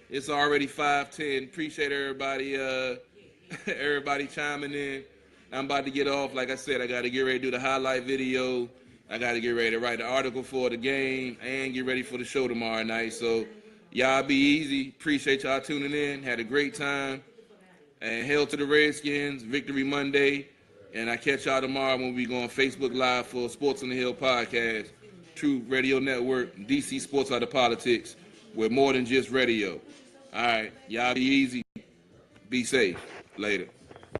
It's already 5:10. Appreciate everybody everybody chiming in. I'm about to get off. Like I said, I got to get ready to do the highlight video. I got to get ready to write the article for the game and get ready for the show tomorrow night. So y'all be easy. Appreciate y'all tuning in. Had a great time. And hail to the Redskins. Victory Monday. And I catch y'all tomorrow when we go on Facebook Live for Sports on the Hill podcast. True Radio Network, DC Sports Out of Politics. We're more than just radio. All right, y'all be easy. Be safe. Later.